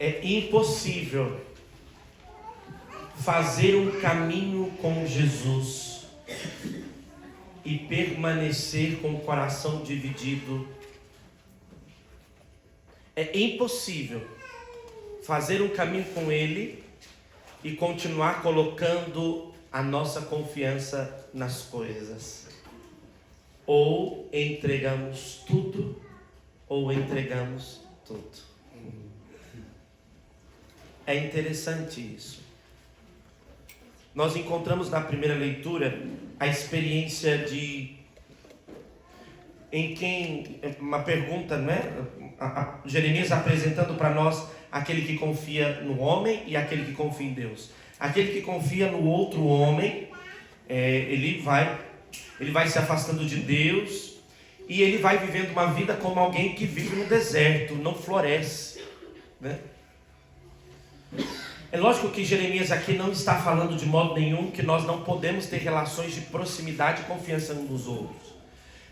É impossível fazer um caminho com Jesus e permanecer com o coração dividido. É impossível fazer um caminho com Ele e continuar colocando a nossa confiança nas coisas. Ou entregamos tudo, ou entregamos tudo. É interessante isso. Nós encontramos na primeira leitura a experiência uma pergunta, né? Jeremias apresentando para nós aquele que confia no homem e aquele que confia em Deus. Aquele que confia no outro homem, ele vai se afastando de Deus e ele vai vivendo uma vida como alguém que vive no deserto, não floresce, né? É lógico que Jeremias aqui não está falando de modo nenhum que nós não podemos ter relações de proximidade e confiança uns dos outros.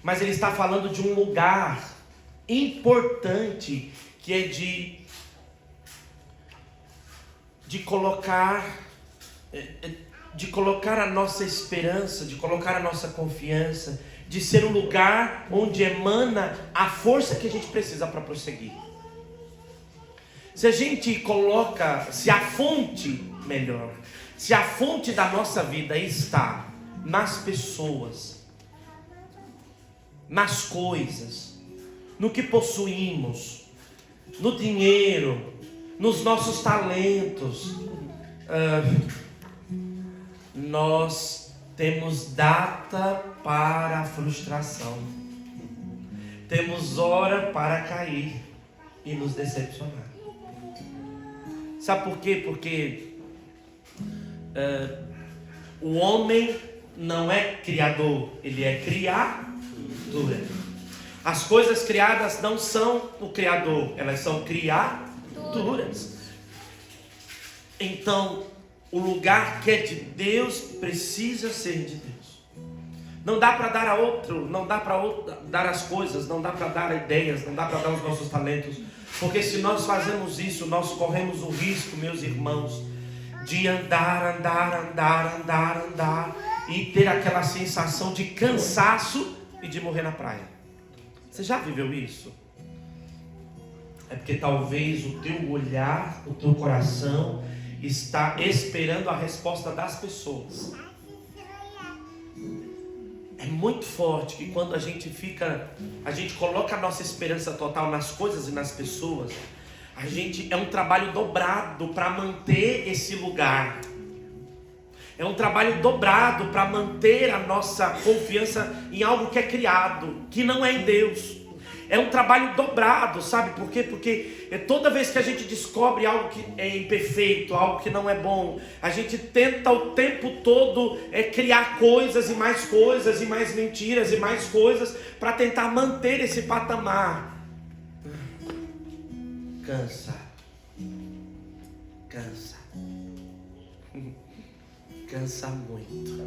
Mas ele está falando de um lugar importante que é de colocar a nossa esperança, de colocar a nossa confiança, de ser um lugar onde emana a força que a gente precisa para prosseguir. Se a gente se a fonte da nossa vida está nas pessoas, nas coisas, no que possuímos, no dinheiro, nos nossos talentos, nós temos data para a frustração, temos hora para cair e nos decepcionar. Sabe por quê? Porque o homem não é criador, ele é criador. As coisas criadas não são o criador, elas são criaturas. Então, o lugar que é de Deus precisa ser de Deus. Não dá para dar a outro, não dá para dar as coisas, não dá para dar ideias, não dá para dar os nossos talentos. Porque se nós fazemos isso, nós corremos o risco, meus irmãos, de andar e ter aquela sensação de cansaço e de morrer na praia. Você já viveu isso? É porque talvez o teu olhar, o teu coração está esperando a resposta das pessoas. É muito forte que quando a gente coloca a nossa esperança total nas coisas e nas pessoas, é um trabalho dobrado para manter esse lugar. É um trabalho dobrado para manter a nossa confiança em algo que é criado, que não é em Deus. É um trabalho dobrado, sabe por quê? Porque toda vez que a gente descobre algo que é imperfeito, algo que não é bom, a gente tenta o tempo todo criar coisas e mais mentiras e mais coisas para tentar manter esse patamar. Cansa. Cansa muito.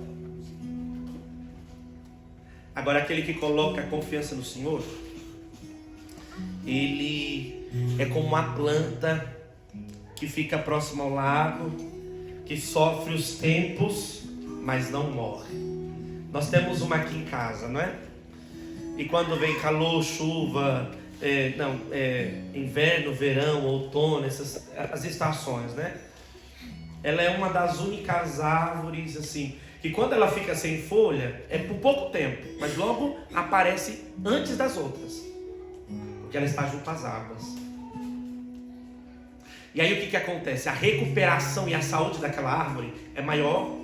Agora, aquele que coloca a confiança no Senhor, ele é como uma planta que fica próximo ao lago, que sofre os tempos, mas não morre. Nós temos uma aqui em casa, não é? E quando vem calor, chuva, inverno, verão, outono, as estações, né? Ela é uma das únicas árvores assim, que quando ela fica sem folha, é por pouco tempo, mas logo aparece antes das outras. Porque ela está junto às águas. E aí o que acontece? A recuperação e a saúde daquela árvore é maior,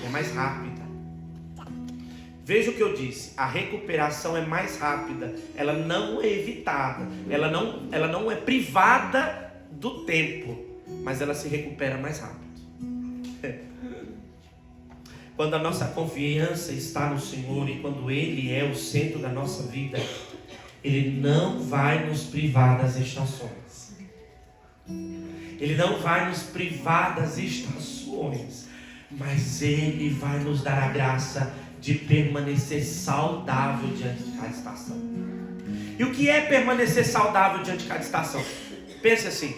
é mais rápida. Veja o que eu disse, a recuperação é mais rápida, ela não é evitada, ela não é privada do tempo, mas ela se recupera mais rápido. Quando a nossa confiança está no Senhor e quando Ele é o centro da nossa vida, Ele não vai nos privar das estações. Ele não vai nos privar das estações, mas Ele vai nos dar a graça de permanecer saudável diante de cada estação. E o que é permanecer saudável diante de cada estação? Pense assim: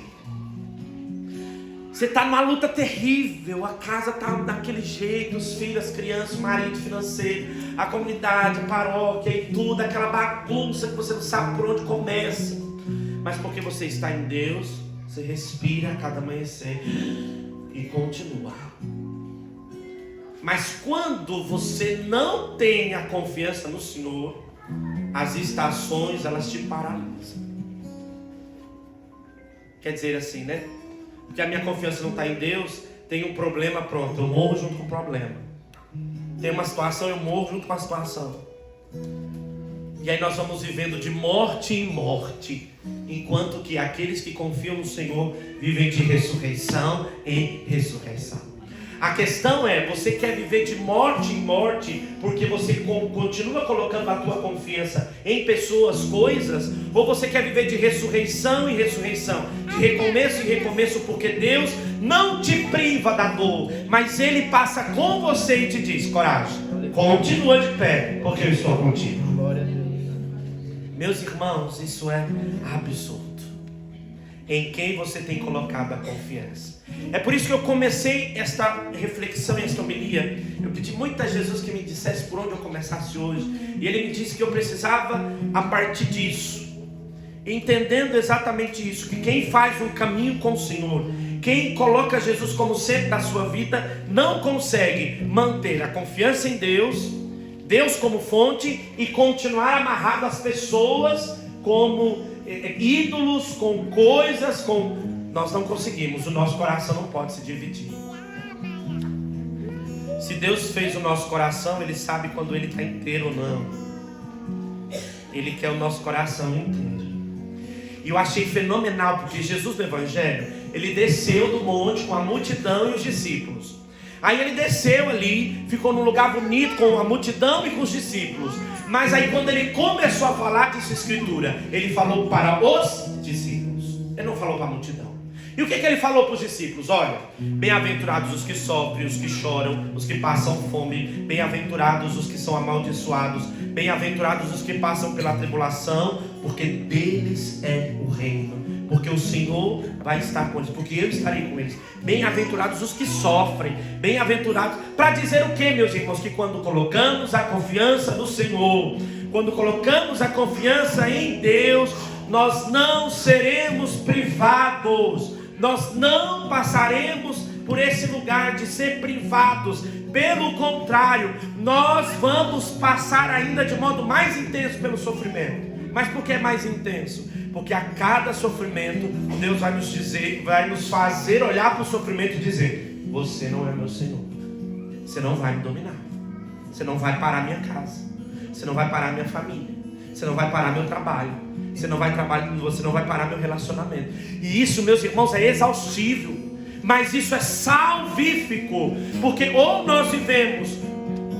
Você está numa luta terrível, a casa está daquele jeito, os filhos, as crianças, o marido financeiro, a comunidade, a paróquia e tudo, aquela bagunça que você não sabe por onde começa. Mas porque você está em Deus, você respira a cada amanhecer e continua. Mas quando você não tem a confiança no Senhor, as estações elas te paralisam. Quer dizer assim, né? Porque a minha confiança não está em Deus, tem um problema, pronto, eu morro junto com o problema. Tem uma situação, eu morro junto com a situação. E aí nós vamos vivendo de morte em morte, enquanto que aqueles que confiam no Senhor vivem de ressurreição em ressurreição. A questão é, você quer viver de morte em morte porque você continua colocando a tua confiança em pessoas, coisas, ou você quer viver de ressurreição em ressurreição, de recomeço em recomeço, porque Deus não te priva da dor, mas Ele passa com você e te diz: coragem, continua de pé, porque eu estou contigo. Meus irmãos, isso é absurdo. Em quem você tem colocado a confiança? É por isso que eu comecei esta reflexão e esta homilia. Eu pedi muito a Jesus que me dissesse por onde eu começasse hoje, e Ele me disse que eu precisava, a partir disso, entendendo exatamente isso, que quem faz um caminho com o Senhor, quem coloca Jesus como centro da sua vida, não consegue manter a confiança em Deus, Deus como fonte, e continuar amarrado às pessoas como ídolos, com coisas, nós não conseguimos. O nosso coração não pode se dividir. Se Deus fez o nosso coração, Ele sabe quando ele está inteiro ou não. Ele quer o nosso coração inteiro. E eu achei fenomenal, porque Jesus no Evangelho, Ele desceu do monte com a multidão e os discípulos. Aí Ele desceu ali, ficou num lugar bonito com a multidão e com os discípulos. Mas aí quando Ele começou a falar, disse a Escritura, Ele falou para os discípulos. Ele não falou para a multidão. E o que Ele falou para os discípulos? Olha, bem-aventurados os que sofrem, os que choram, os que passam fome, bem-aventurados os que são amaldiçoados, bem-aventurados os que passam pela tribulação, porque deles é o reino, porque o Senhor vai estar com eles, porque eu estarei com eles. Bem-aventurados os que sofrem, bem-aventurados, para dizer o que, meus irmãos? Que quando colocamos a confiança no Senhor, quando colocamos a confiança em Deus, nós não seremos privados, nós não passaremos por esse lugar de ser privados. Pelo contrário, nós vamos passar ainda de modo mais intenso pelo sofrimento. Mas por que é mais intenso? Porque a cada sofrimento, Deus vai nos dizer, vai nos fazer olhar para o sofrimento e dizer: você não é meu Senhor, você não vai me dominar, você não vai parar minha casa, você não vai parar minha família, você não vai parar meu trabalho, você não vai parar meu relacionamento. E isso, meus irmãos, é exaustivo, mas isso é salvífico, porque ou nós vivemos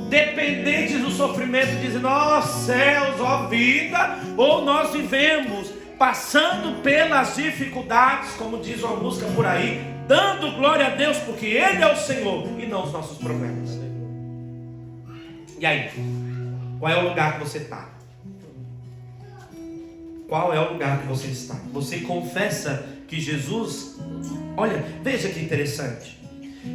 dependentes do sofrimento, dizendo: ó céus, ó vida, ou nós vivemos passando pelas dificuldades, como diz uma música por aí, dando glória a Deus, porque Ele é o Senhor e não os nossos problemas. E aí, qual é o lugar que você está? Qual é o lugar que você está? Você confessa que Jesus... Olha, veja que interessante.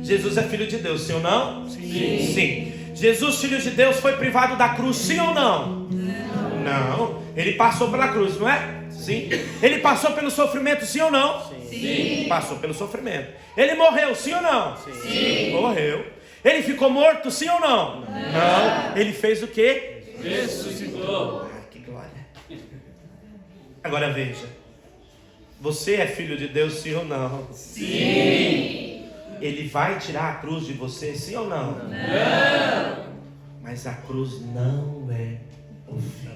Jesus é filho de Deus, sim ou não? Sim. Sim. Jesus, filho de Deus, foi privado da cruz, sim ou não? Não. Ele passou pela cruz, não é? Sim. Ele passou pelo sofrimento, sim ou não? Sim. Passou pelo sofrimento. Ele morreu, sim ou não? Sim. Morreu. Ele ficou morto, sim ou não? Não. Ele fez o quê? Ressuscitou. Ah, que glória. Agora veja. Você é filho de Deus, sim ou não? Sim. Ele vai tirar a cruz de você, sim ou não? Não. Mas a cruz não é o fim.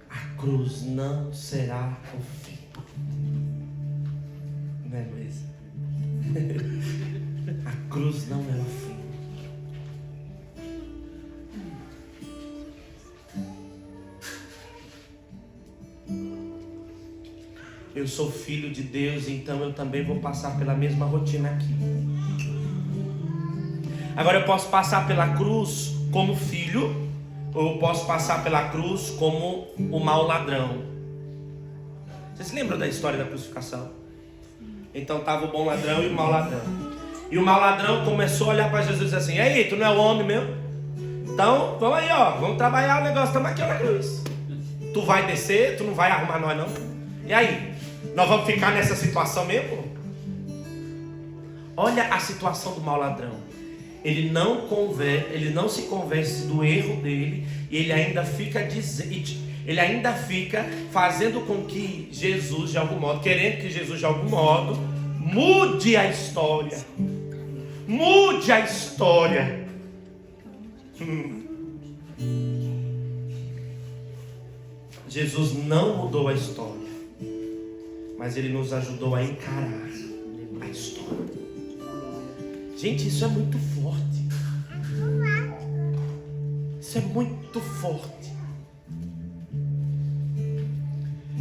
A cruz não será o fim. Não é, Luísa? A cruz não é o fim. Eu sou filho de Deus, então eu também vou passar pela mesma rotina aqui. Agora eu posso passar pela cruz como filho, ou eu posso passar pela cruz como o mau ladrão. Vocês se lembram da história da crucificação? Então estava o bom ladrão e o mau ladrão. E o mau ladrão começou a olhar para Jesus e dizer assim: ei, tu não é o homem mesmo? Então, vamos aí, ó, vamos trabalhar o negócio, estamos aqui na cruz. Tu vai descer, tu não vai arrumar nós não? E aí? Nós vamos ficar nessa situação mesmo? Olha a situação do mau ladrão. Ele não se convence do erro dele, e ele ainda fica fazendo com que Jesus, de algum modo, querendo que Jesus, de algum modo, mude a história. Mude a história. Jesus não mudou a história, mas ele nos ajudou a encarar a história. Gente, isso é muito forte. Isso é muito forte.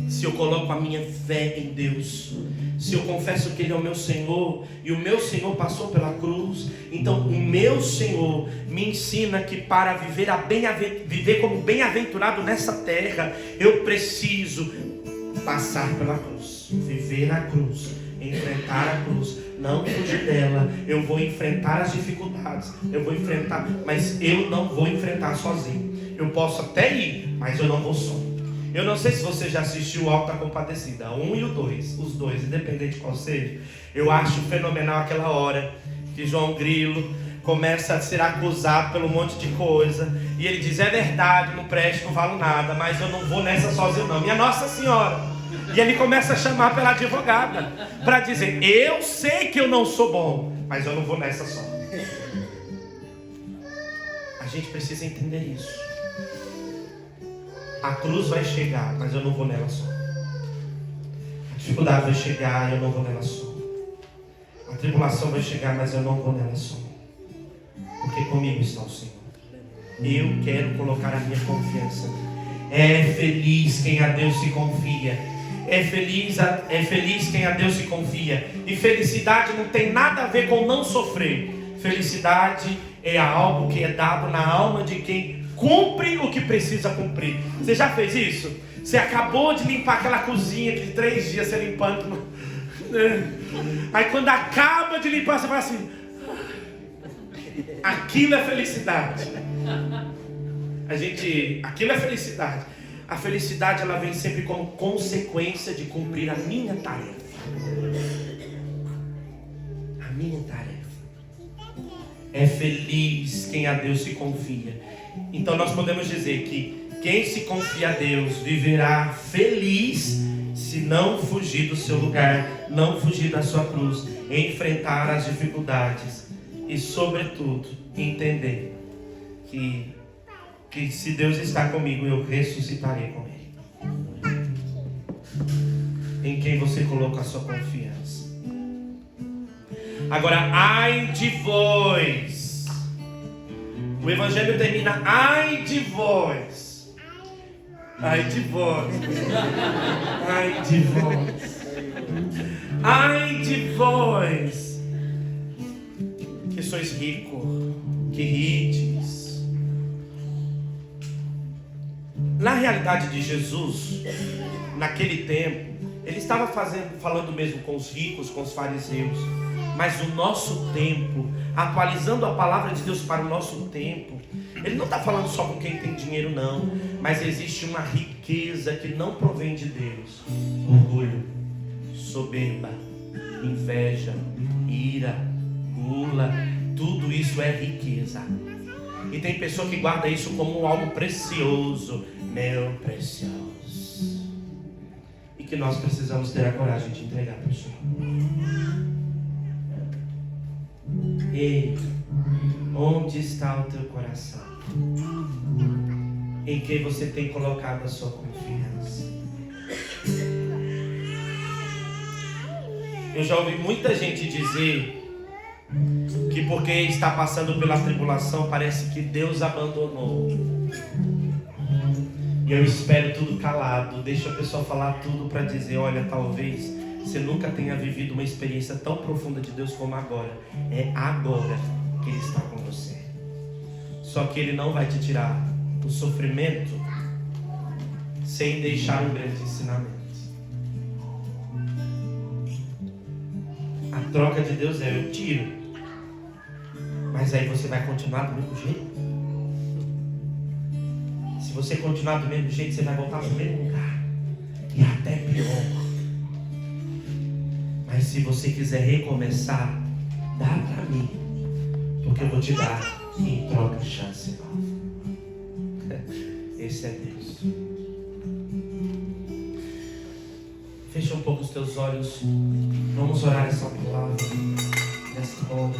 Se eu coloco a minha fé em Deus, se eu confesso que Ele é o meu Senhor, e o meu Senhor passou pela cruz, então o meu Senhor me ensina que para viver como bem-aventurado nessa terra, eu preciso passar pela cruz, viver na cruz, enfrentar a cruz, não fugir dela. Eu vou enfrentar as dificuldades, eu vou enfrentar, mas eu não vou enfrentar sozinho. Eu posso até ir, mas eu não vou só. Eu não sei se você já assistiu o Auto da Compadecida, 1 e o 2, os dois, independente de qual seja. Eu acho fenomenal aquela hora que João Grilo começa a ser acusado pelo monte de coisa, e ele diz: é verdade, não presto, não valo nada, mas eu não vou nessa sozinho não, minha Nossa Senhora. E ele começa a chamar pela advogada, para dizer: eu sei que eu não sou bom, mas eu não vou nessa só. A gente precisa entender isso. A cruz vai chegar, mas eu não vou nela só. A dificuldade vai chegar e eu não vou nela só. A tribulação vai chegar, mas eu não vou nela só. Porque comigo está o Senhor. Eu quero colocar a minha confiança. É feliz quem a Deus se confia. É feliz quem a Deus se confia. E felicidade não tem nada a ver com não sofrer. Felicidade é algo que é dado na alma de quem cumpre o que precisa cumprir. Você já fez isso? Você acabou de limpar aquela cozinha de 3 dias você limpando. Aí quando acaba de limpar, você fala assim: aquilo é felicidade. Aquilo é felicidade. A felicidade, ela vem sempre como consequência de cumprir a minha tarefa. A minha tarefa. É feliz quem a Deus se confia. Então nós podemos dizer que quem se confia a Deus viverá feliz se não fugir do seu lugar, não fugir da sua cruz, enfrentar as dificuldades e, sobretudo, entender que se Deus está comigo, eu ressuscitarei com Ele. Em quem você coloca a sua confiança? Agora, ai de vós. O Evangelho termina: ai de vós. Ai de vós. Ai de vós. Ai de vós, que sois ricos, que rides. Na realidade de Jesus, naquele tempo, ele estava falando mesmo com os ricos, com os fariseus. Mas o nosso tempo, atualizando a palavra de Deus para o nosso tempo, ele não está falando só com quem tem dinheiro não, mas existe uma riqueza que não provém de Deus: orgulho, soberba, inveja, ira, gula. Tudo isso é riqueza. E tem pessoa que guarda isso como algo precioso, meu precioso, e que nós precisamos ter a coragem de entregar para o Senhor. Ei, onde está o teu coração? Em quem você tem colocado a sua confiança? Eu já ouvi muita gente dizer que porque está passando pela tribulação, parece que Deus abandonou. E eu espero tudo calado, deixa a pessoa falar tudo para dizer: olha, talvez você nunca tenha vivido uma experiência tão profunda de Deus como agora. É agora que Ele está com você. Só que Ele não vai te tirar o sofrimento sem deixar um grande ensinamento. A troca de Deus é: eu tiro. Mas aí você vai continuar do mesmo jeito? Se você continuar do mesmo jeito, você vai voltar para o mesmo lugar. E até pior. Mas se você quiser recomeçar, dá para mim. Porque eu vou te dar em troca de chance nova. Esse é Deus. Fecha um pouco os teus olhos. Vamos orar essa palavra nessa hora.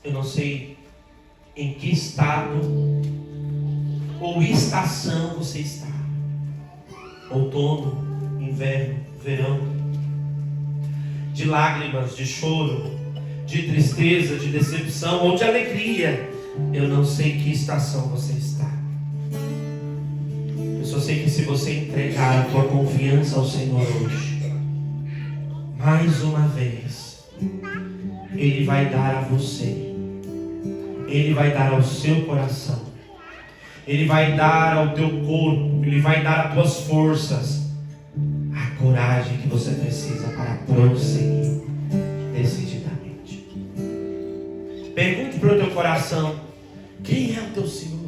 Eu não sei em que estado ou estação você está. Outono, inverno, verão. De lágrimas, de choro, de tristeza, de decepção ou de alegria. Eu não sei em que estação você está. Eu só sei que se você entregar a tua confiança ao Senhor hoje, mais uma vez, Ele vai dar a você, Ele vai dar ao seu coração, Ele vai dar ao teu corpo, Ele vai dar às tuas forças a coragem que você precisa para prosseguir decididamente. Pergunte para o teu coração: quem é o teu Senhor?